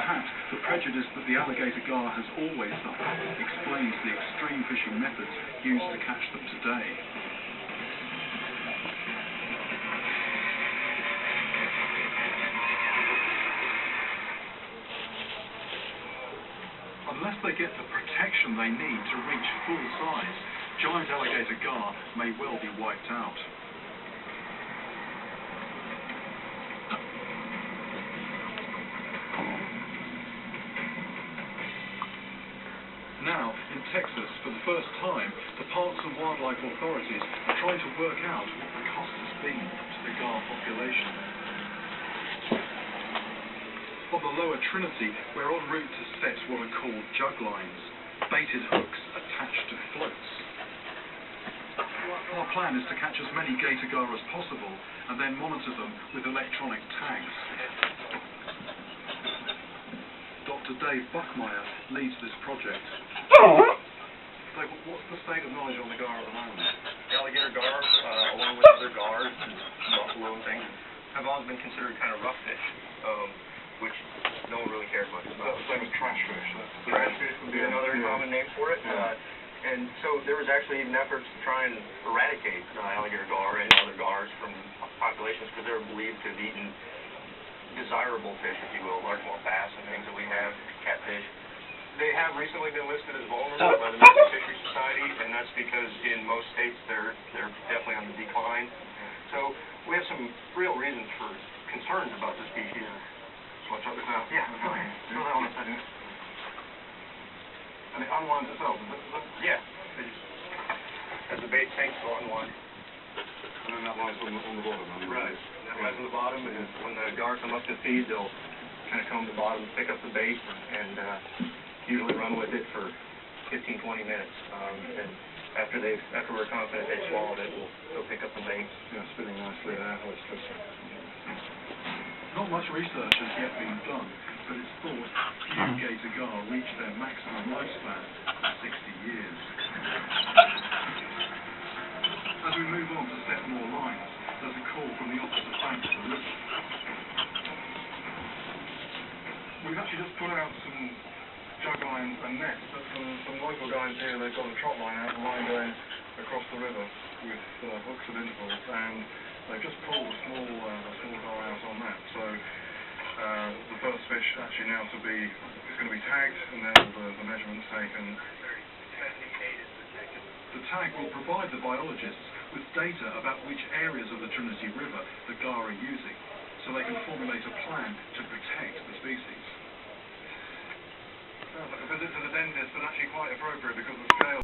perhaps the prejudice that the alligator gar has always suffered explains the extreme fishing methods used to catch them today. Unless they get the protection they need to reach full size, giant alligator gar may well be wiped out. Now, in Texas, for the first time, the Parks and Wildlife authorities are trying to work out what the cost has been to the gar population. On the lower Trinity, we're en route to set what are called jug lines, baited hooks attached to floats. Our plan is to catch as many gator gar as possible and then monitor them with electronic tags. Dr. Dave Buckmeyer leads this project. Dave, what's the state of knowledge on the gar at the moment? The alligator gar, along with other gars and buffalo and things, have always been considered kind of rough fish, which no one really cares much about. That's the same as trash fish. Trash fish would be another common name for it. And so there was actually even efforts to try and eradicate alligator gar and other gars from populations because they were believed to have eaten desirable fish, if you will, largemouth bass and things that we have, catfish. They have recently been listed as vulnerable by the American Fisheries Society, and that's because in most states they're definitely on the decline. So we have some real reasons for concerns about the species. Shall I check this out? Yeah, go ahead. Throw that on a second. And it unwinds itself, does it? Yeah. As the bait sinks, it'll unwind. And then that lies on the bottom. Right. That lies on the bottom, and when the gar come up to feed, they'll kind of come to the bottom, pick up the bait, and usually run with it for 15-20 minutes. And after we're confident they've swallowed it, they'll pick up the bait. Yeah, spinning nicely there. Not much research has yet been done, but it's thought few gator gar reach their maximum lifespan of 60 years. As we move on to set more lines, there's a call from the opposite bank of the river. We've actually just put out some jug lines and nets, but some local guys here, they've got a trot line out, a line going across the river with hooks at intervals, and they've just pulled a small gar out on that. So the first fish actually now is going to be tagged, and then all the measurements taken. The tag will provide the biologists with data about which areas of the Trinity River the gar are using, so they can formulate a plan to protect the species. Sounds like a visit to the dentist, but actually quite appropriate because the scale